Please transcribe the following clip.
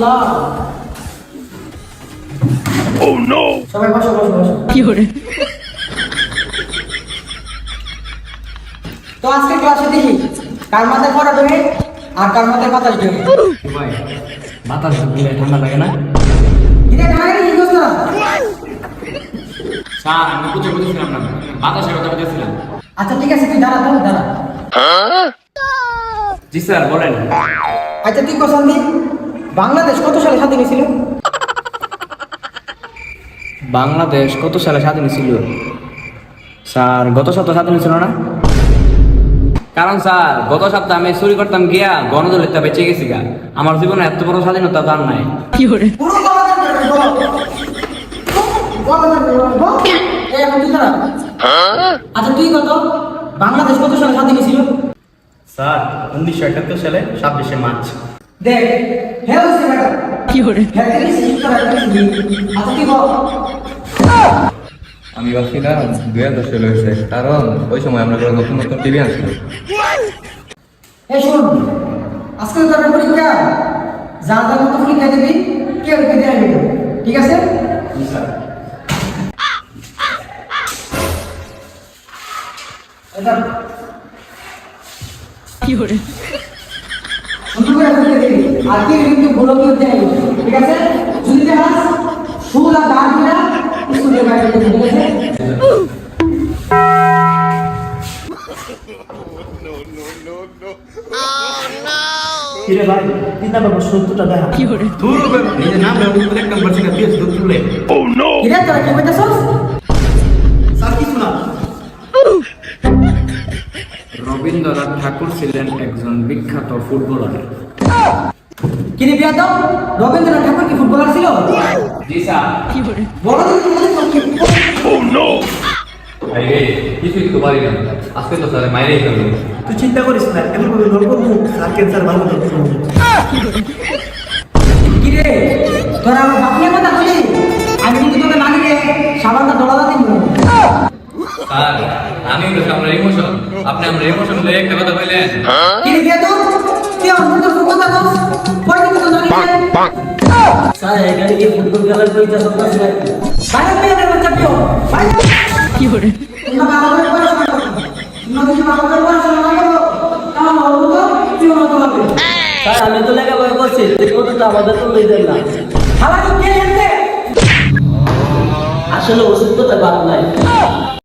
আল্লাহ। Oh no! সবাই বসো বসো বসো। কি করে? তো আজকে ক্লাসে দেখি কার মাথায় পড়া দেবে আর কার মাথায় বাতাস দেবে। ভাই বাতাস দিলে ঠান্ডা লাগে না? কিরে ঢাকায় কি করছ না? স্যার আমি বুঝে বুঝেছিলাম না, বাতাসের কথা বুঝেছিলাম। আচ্ছা ঠিক আছে তুই দাঁড়া তো দাঁড়া। জি স্যার বলেন। আচ্ছা তুই কোশ্চেন দি, বাংলাদেশ কত সালে স্বাধীন ছিল? বাংলাদেশ কত সালে স্বাধীন ছিল? স্যার গত সপ্তাহে স্বাধীন ছিল না? কারণ স্যার গত সপ্তাহে আমি চুরি করতাম গিয়া গণদলের বেঁচে গেছি গা। আমার জীবনে এত বড় স্বাধীনতা তার নাই। কি করে? পুরো গণতন্ত্র বল। গণতন্ত্র বল। এই এখন তুই দাঁড়া। আচ্ছা তুই কত, বাংলাদেশ কত সালে স্বাধীন ছিল? স্যার 1971 সালে 26শে মার্চ। দেখ হ্যাঁ হচ্ছে বেটা। কি করে? হ্যাঁ তুই শিক্ষা রাখতে। আচ্ছা তুই বল। আমি ভাবছিলাম 2010 সালে হয়েছে, কারণ ওই সময় আমরা নতুন নতুন টিভি আসলো। এই শোন, আজকে তো তোর পরীক্ষা, যা যার মতো পরীক্ষা দিবি, কেউ রেখে দেয় না, ঠিক আছে? এটা কি করে? সুন্দর করে পরীক্ষা দিবি, আর কেউ কিন্তু বলো কেউ দেয় না, ঠিক আছে? যদি দেখাস সুলা দাঁড় দিলা স্কুলে বাইরে দিবি, ঠিক আছে? কিরে ভাই 3 নাম্বার প্রশ্নটা দেখা। কি করে? নিজের নাম না উত্তর এক নাম্বার থেকে পেজ তুলে। Oh no! কিরে তোরা কি বলতেছস? স্যার কিছু না। রবীন্দ্রনাথ ঠাকুর ছিলেন একজন বিখ্যাত ফুটবলার। কিরে বিয়াদব, রবীন্দ্রনাথ ঠাকুর কি ফুটবলার ছিল? জি স্যার। কি করে? বলো তো তুমি। Oh no! আরে কিছুই তো পারি না, আজকে তো স্যার মাইরেই ফেলবে। তুই চিন্তা করিস না, এমন ভাবে গল্প মুখ স্যার ক্যান্সার ভালো মতো করবে। কিরে তোরা আমার বাপনের কথা বলি, আমি কিন্তু তোকে না দিলে সাবানটা দোলাদা দিব। স্যার আমি তো আমরা ইমোশন, আপনি আমরা ইমোশন লয়ে একটা কথা বললেন। কিরে বিয়াদব, তুই আমার বন্ধুর কথা বল, পরে কিন্তু তো না দিলে। স্যার এখানে কি ফুটবল খেলার পরীক্ষা চলতেছে নাকি? বাইরে বিয়াদব বাচ্চা পিও বাইরে। কি করে? তোমরা ভালো করে পড়াশোনা করো, তোমরা যদি ভালো করে পড়াশোনা না করো তাহলে হবো তো তুই হতে হবে। স্যার আমি তো লেখাপড়া করছি, ঠিক মতো তো আমাদের তো লই দেন না। খালা তো কে জানতে? আসলে ওষুধ তো বাদ নাই।